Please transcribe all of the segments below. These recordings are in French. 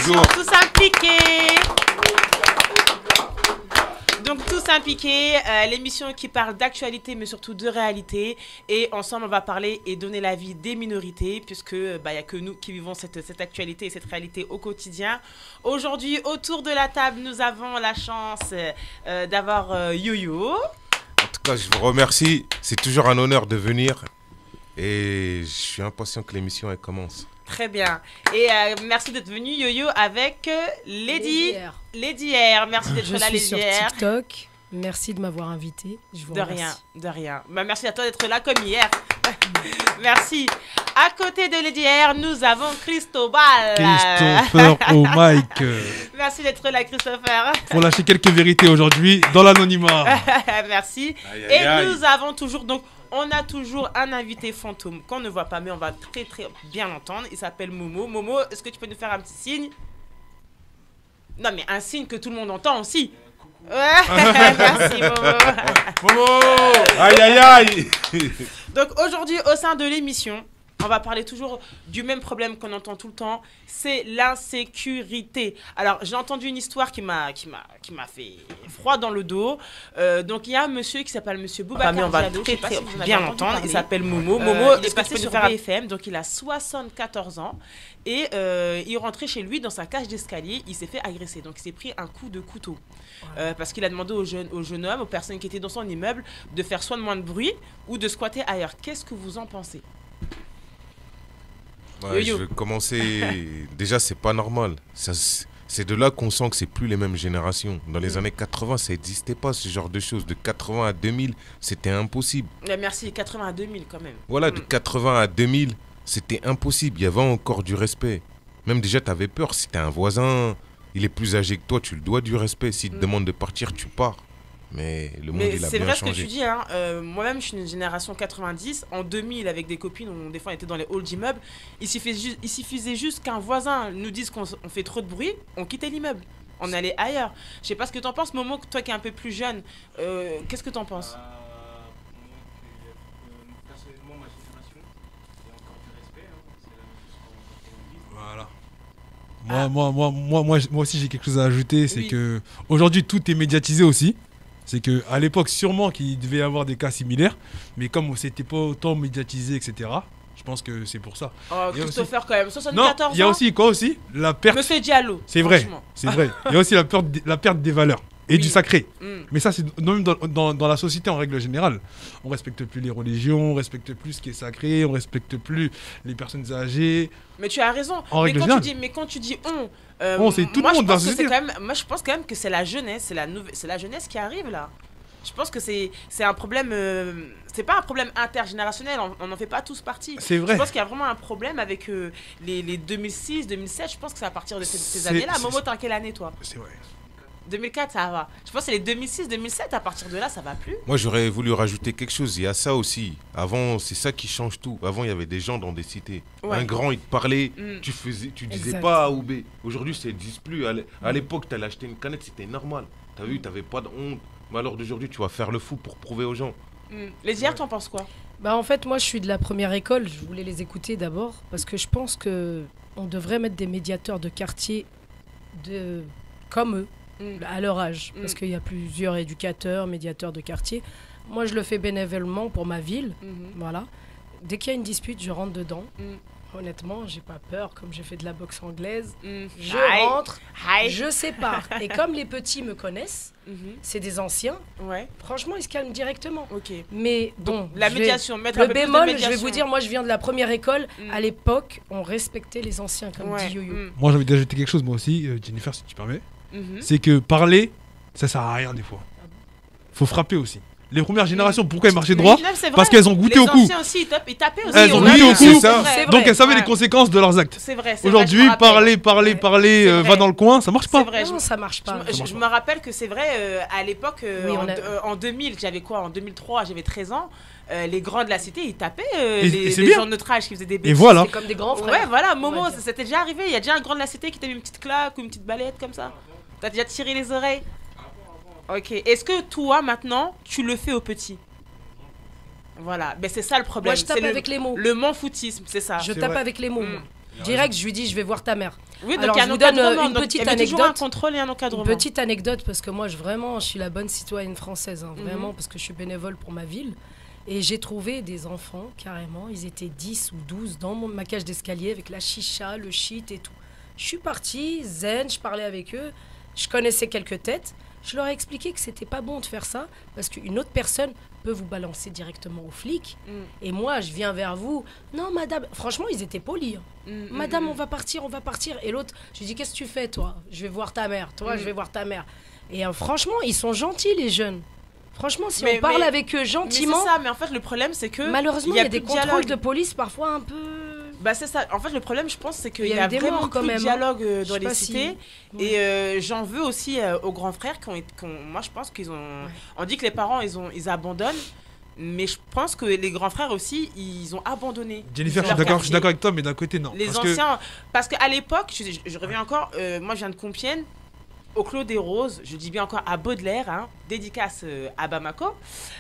l'émission Tous impliqués. Donc Tous impliqués, l'émission qui parle d'actualité mais surtout de réalité. Et ensemble on va parler et donner l'avis des minorités puisque y a que nous qui vivons cette actualité et cette réalité au quotidien. Aujourd'hui autour de la table nous avons la chance d'avoir Yo-Yo. En tout cas je vous remercie, c'est toujours un honneur de venir et je suis impatient que l'émission elle commence. Très bien. Et merci d'être venu, Yo-Yo, avec Lady R. Merci d'être là, Lady R. Je suis sur TikTok. Merci de m'avoir invité. Je vous remercie. De rien. Bah, merci à toi d'être là comme hier. Merci. À côté de Lady R, nous avons Christopher au mic. Merci d'être là, Christopher. Pour lâcher quelques vérités aujourd'hui dans l'anonymat. Merci. Et nous avons toujours donc. On a toujours un invité fantôme qu'on ne voit pas, mais on va très très bien l'entendre. Il s'appelle Momo. Momo, est-ce que tu peux nous faire un petit signe? Non, mais un signe que tout le monde entend aussi. Ouais. Merci, Momo. Momo. Aïe, aïe, aïe. Donc aujourd'hui, au sein de l'émission, on va parler toujours du même problème qu'on entend tout le temps, c'est l'insécurité. Alors, j'ai entendu une histoire qui m'a fait froid dans le dos. Donc, il y a un monsieur qui s'appelle Monsieur Boubacar Diallo. On va très bien l'entendre. Il s'appelle Momo. Momo, il est passé sur BFM. Donc, il a 74 ans. Et il est rentré chez lui dans sa cage d'escalier. Il s'est fait agresser. Donc, il s'est pris un coup de couteau. Parce qu'il a demandé au jeune homme, aux personnes qui étaient dans son immeuble, de faire soit de moins de bruit ou de squatter ailleurs. Qu'est-ce que vous en pensez? Ouais, je vais commencer. Déjà, c'est pas normal. C'est de là qu'on sent que c'est plus les mêmes générations. Dans les années 80, ça n'existait pas ce genre de choses. De 80 à 2000, c'était impossible. Merci, 80 à 2000 quand même. Voilà, de 80 à 2000, c'était impossible. Il y avait encore du respect. Même déjà, tu avais peur. Si tu un voisin, il est plus âgé que toi, tu le dois du respect. S'il te demande de partir, tu pars. Mais le monde, il a bien changé. C'est vrai ce que tu dis. Hein. Moi-même, je suis une génération 90. En 2000, avec des copines, des fois, on était dans les halls d'immeubles. Il suffisait juste qu'un voisin nous dise qu'on fait trop de bruit, on quittait l'immeuble. On allait ailleurs. Je sais pas ce que tu en penses, Momo, toi qui es un peu plus jeune. Qu'est-ce que tu en penses? Personnellement, ma génération, il y a encore du respect. C'est la même chose Voilà. Moi aussi, j'ai quelque chose à ajouter. C'est que aujourd'hui, tout est médiatisé aussi. C'est qu'à l'époque, sûrement qu'il devait y avoir des cas similaires, mais comme c'était pas autant médiatisé, etc., je pense que c'est pour ça. Oh, Christopher, aussi... quand même, 74 ans. Non, il y a aussi quoi aussi? La perte. Monsieur Diallo. C'est vrai, c'est vrai. Il y a aussi la perte des valeurs et du sacré. Mais ça, c'est même dans la société en règle générale. On respecte plus les religions, on respecte plus ce qui est sacré, on respecte plus les personnes âgées. Mais tu as raison. Mais quand tu dis c'est tout le monde dans la société. Moi, je pense quand même que c'est la jeunesse, c'est la jeunesse qui arrive là. Je pense que c'est un problème. C'est pas un problème intergénérationnel. On n'en fait pas tous partie. C'est vrai. Je pense qu'il y a vraiment un problème avec les 2006, 2007. Je pense que c'est à partir de ces années-là. Momo, t'es en quelle année toi? C'est vrai. 2004, ça va. Je pense que c'est les 2006, 2007. À partir de là, ça va plus. Moi, j'aurais voulu rajouter quelque chose. Il y a ça aussi. Avant, c'est ça qui change tout. Avant, il y avait des gens dans des cités. Ouais. Un grand, il te parlait. Tu disais pas A ou B. Aujourd'hui, ça n'existe plus. À l'époque, tu allais acheter une canette, c'était normal. T'as vu, t'avais pas de honte. Mais alors d'aujourd'hui, tu vas faire le fou pour prouver aux gens. Les hier, t'en penses quoi? Bah en fait, moi, je suis de la première école. Je voulais les écouter d'abord parce que je pense que on devrait mettre des médiateurs de quartier comme eux. À leur âge, parce qu'il y a plusieurs éducateurs, médiateurs de quartier. Moi, je le fais bénévolement pour ma ville. Voilà. Dès qu'il y a une dispute, je rentre dedans. Honnêtement, j'ai pas peur, comme j'ai fait de la boxe anglaise. Je rentre, je sépare. Et comme les petits me connaissent, c'est des anciens, franchement, ils se calment directement. Mais bon, la médiation, le bémol, je vais vous dire, moi, je viens de la première école. À l'époque, on respectait les anciens, comme dit Yo-Yo. Moi, j'ai envie d'ajouter quelque chose, moi aussi, Jennifer, si tu permets. C'est que parler, ça sert à rien des fois. Faut frapper aussi. Les premières générations, pourquoi elles marchaient droit? Parce qu'elles ont goûté au coup. Les anciens aussi, ils tapaient aussi. Elles ont goûté au coup, donc elles savaient les conséquences de leurs actes. C'est vrai. Aujourd'hui, parler, va dans le coin, ça marche pas. Non, ça marche pas. Je me rappelle que c'est vrai, à l'époque, en 2000, j'avais quoi? En 2003, j'avais 13 ans. Les grands de la cité, ils tapaient les gens de notre âge qui faisaient des bêtises. Et voilà. C'est comme des grands frères. Ouais, voilà, Momo, c'était déjà arrivé. Il y a déjà un grand de la cité qui t'a mis une petite claque ou une petite balayette comme ça. T'as déjà tiré les oreilles? Ok. Est-ce que toi, maintenant, tu le fais aux petits? Voilà. Ben, c'est ça le problème. Moi, je tape avec les mots. Le manfoutisme, c'est ça. Je tape avec les mots. Direct, je lui dis, je vais voir ta mère. Oui, donc Alors, il y a je un vous donne encadrement, une donc petite il y avait toujours un anecdote. contrôle et un Une encadrement. petite anecdote, parce que moi, je suis la bonne citoyenne française, hein, vraiment, parce que je suis bénévole pour ma ville. Et j'ai trouvé des enfants, carrément, ils étaient 10 ou 12 dans ma cage d'escalier avec la chicha, le shit et tout. Je suis partie, zen, je parlais avec eux, je connaissais quelques têtes. Je leur ai expliqué que c'était pas bon de faire ça, parce qu'une autre personne peut vous balancer directement aux flics. Et moi, je viens vers vous. Non, madame, franchement, ils étaient polis. Hein. Madame, on va partir, on va partir. Et l'autre, je lui dis, qu'est-ce que tu fais, toi? Je vais voir ta mère. Toi, je vais voir ta mère. Et franchement, ils sont gentils, les jeunes. Franchement, si on parle avec eux gentiment... Mais c'est ça, mais en fait, le problème, c'est que... Malheureusement, il y a des contrôles de police parfois un peu... Bah c'est ça. En fait, le problème, je pense, c'est qu'il y a des vraiment morts, quand plus de même, dialogue Je dans sais les pas cités. si- Et j'en veux aussi aux grands frères moi, je pense qu'ils ont... On dit que les parents, ils abandonnent. Mais je pense que les grands frères aussi, ils ont abandonné. Jennifer, leur je suis quartier. d'accord avec toi, mais d'un côté, non. Les Parce anciens... Parce qu'à l'époque, je reviens encore, moi je viens de Compiègne, au Clos des Roses, je dis bien encore à Baudelaire, hein, dédicace à Bamako.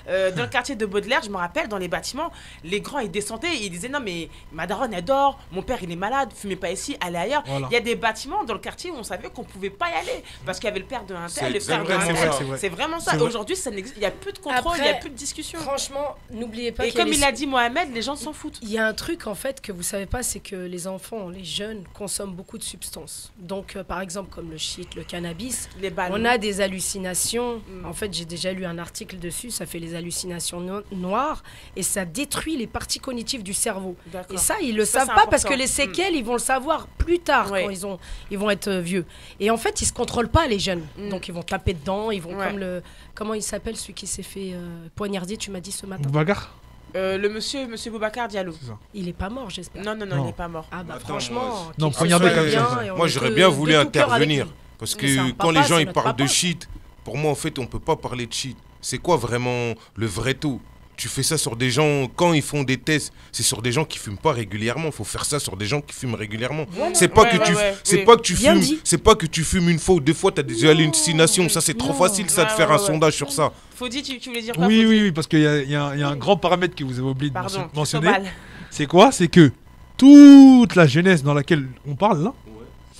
Dans le quartier de Baudelaire, je me rappelle, dans les bâtiments, les grands, ils descendaient, ils disaient non mais ma daronne, elle dort, mon père, il est malade, fumez pas ici, allez ailleurs. Voilà. Il y a des bâtiments dans le quartier où on savait qu'on pouvait pas y aller, parce qu'il y avait le père d'un tel, le C'est frère vrai, d'un c'est tel. vrai, c'est vrai. C'est vraiment ça. C'est vrai. Aujourd'hui, il n'y a plus de contrôle, il n'y a plus de discussion. Franchement, n'oubliez pas Et qu'il y a comme les- il a dit Mohamed, les gens s'en foutent. Il y a un truc en fait que vous savez pas, c'est que les enfants, les jeunes consomment beaucoup de substances. Donc par exemple comme le shit, le cannabis, Les balles. on a des hallucinations. Mm. En fait, j'ai déjà lu un article dessus, ça fait les hallucinations noires et ça détruit les parties cognitives du cerveau. D'accord. Et ça, ils le Ça, savent c'est pas parce important. que les séquelles, ils vont le savoir plus tard Ouais. quand ils vont être vieux. Et en fait, ils se contrôlent pas les jeunes. Mm. Donc ils vont taper dedans, ils vont Ouais. comme le comment il s'appelle celui qui s'est fait poignarder, tu m'as dit ce matin. Boubacar, Le monsieur Boubacar Diallo. c'est ça. Il est pas mort, j'espère. Non, Non. il n'est pas mort. Ah bah Attends, franchement, moi, Non, qu'il se poignarder soit comme bien ça. et on Moi, est j'aurais que bien de voulu tout cœur avec intervenir. lui. Parce Mais c'est un que quand papa, les gens c'est ils notre parlent de papa. shit, pour moi, en fait, on peut pas parler de shit. C'est quoi vraiment le vrai taux? Tu fais ça sur des gens, quand ils font des tests, c'est sur des gens qui fument pas régulièrement. Il faut faire ça sur des gens qui fument régulièrement. C'est pas Ouais, que tu, ouais, c'est oui. pas que tu Bien fumes, dit. c'est pas que tu fumes une fois ou deux fois, tu as des hallucinations. Ça, c'est trop Non. facile, ça, de Ouais, faire ouais, un ouais. sondage sur ça. Faudy, tu voulais dire quoi? Oui, Faudy oui, oui, parce qu'il y a un grand paramètre que vous avez oublié de Pardon, mentionner. Cristobal. C'est quoi? C'est que toute la jeunesse dans laquelle on parle là,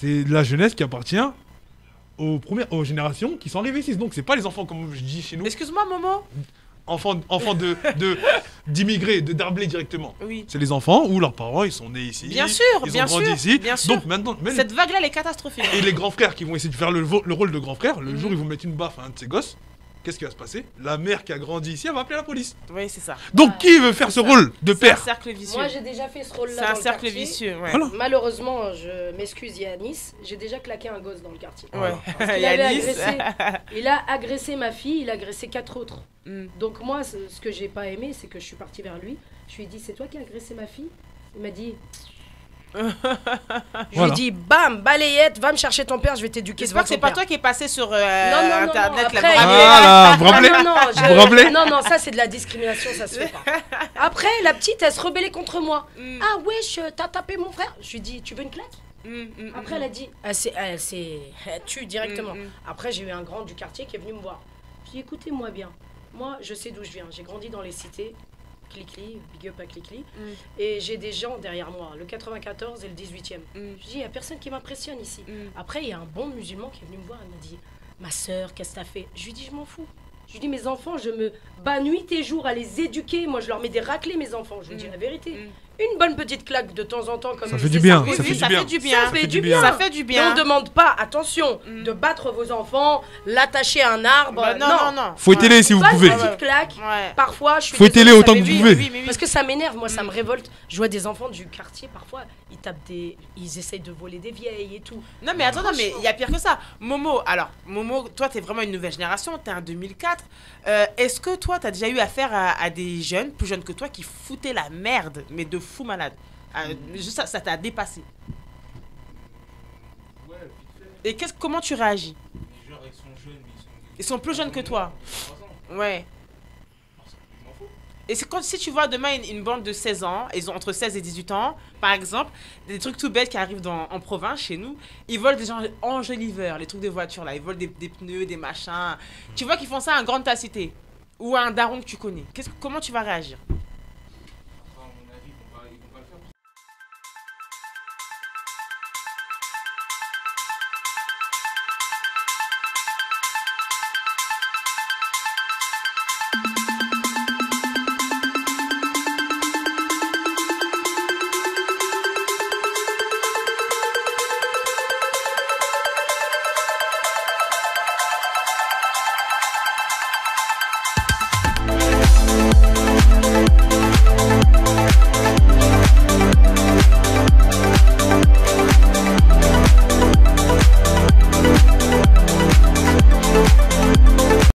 c'est de la jeunesse qui appartient aux générations qui sont arrivées ici. Donc c'est pas les enfants comme je dis chez nous, Excuse-moi, Momo. enfants d'immigrés, de d'arblés directement. Oui. C'est les enfants où leurs parents ils sont nés ici, Bien sûr, ils bien ont grandi sûr, ici. bien sûr. Donc maintenant, même Cette vague-là, elle est catastrophique. et les grands frères qui vont essayer de faire le rôle de grand frère, le Mhm. jour où ils vont mettre une baffe à un de ses gosses, qu'est-ce qui va se passer? La mère qui a grandi ici, elle va appeler la police. Oui, c'est ça. Donc qui veut faire ce rôle de C'est un père? cercle vicieux. Moi, j'ai déjà fait ce rôle-là C'est dans un le cercle quartier. vicieux, ouais. Voilà. Malheureusement, je m'excuse Yanis, j'ai déjà claqué un gosse dans le quartier. Ouais. Il avait Yanis. agressé, il a agressé ma fille, il a agressé 4 autres. Mm. Donc moi, ce que j'ai pas aimé, c'est que je suis partie vers lui. Je lui ai dit, c'est toi qui as agressé ma fille? Il m'a dit... Je lui Voilà. ai dit, bam, balayette, va me chercher ton père, je vais t'éduquer. J'espère que c'est pas toi qui est passé sur Internet. non, la après, braguette. Vous vous rappelez? Non, Vous vous rappelez? non, ça c'est de la discrimination, ça se fait pas. Après, la petite, elle se rebellait contre moi. Mm. Ah wesh, t'as tapé mon frère? Je lui ai dit, tu veux une claque? Mm. Après, elle a dit, elle tue directement. Mm. Après, j'ai eu un grand du quartier qui est venu me voir. Je lui ai dit, écoutez-moi bien, moi je sais d'où je viens, j'ai grandi dans les cités. Clicli, big up à Clicli. Et j'ai des gens derrière moi, le 94 et le 18e. Je dis, il n'y a personne qui m'impressionne ici. Après, il y a un bon musulman qui est venu me voir, il m'a dit, ma soeur, qu'est-ce que t'as fait? Je lui dis, je m'en fous. Je lui dis, mes enfants, je me bats nuit et jour à les éduquer. Moi, je leur mets des raclés, mes enfants, je vous dis la vérité. Une bonne petite claque de temps en temps, comme Ça ils fait du disaient, bien, Oui, ça oui, fait ça du bien. fait du bien. Ça fait du bien. Ça fait du Et bien. on ne demande pas, attention, de battre vos enfants, l'attacher à un arbre. Bah, non. Fouettez-les si vous Pas pouvez. une petite claque. Ouais. Parfois, je suis Fouettez-les désolée, autant ça que vous m'énerve. pouvez. Parce que ça m'énerve, moi, ça me révolte. Je vois des enfants du quartier, parfois, ils essayent de voler des vieilles et tout. Non mais attends, non, mais il y a pire que ça. Momo, toi t'es vraiment une nouvelle génération, t'es un 2004. Est-ce que toi t'as déjà eu affaire à des jeunes, plus jeunes que toi, qui foutaient la merde, mais de fou malade? Juste ça t'a dépassé. Ouais, vite fait. Et comment tu réagis? Genre, ils sont jeunes, mais Ils sont plus jeunes que toi. 3 ans. Ouais. Je m'en fous. Et c'est comme si tu vois demain une bande de 16 ans, ils ont entre 16 et 18 ans, par exemple, des trucs tout bêtes qui arrivent en province, chez nous, ils volent des gens enjoliveurs, les trucs de voiture là, ils volent des pneus, des machins. Tu vois qu'ils font ça à un grand de ta cité, ou à un daron que tu connais. Comment tu vas réagir?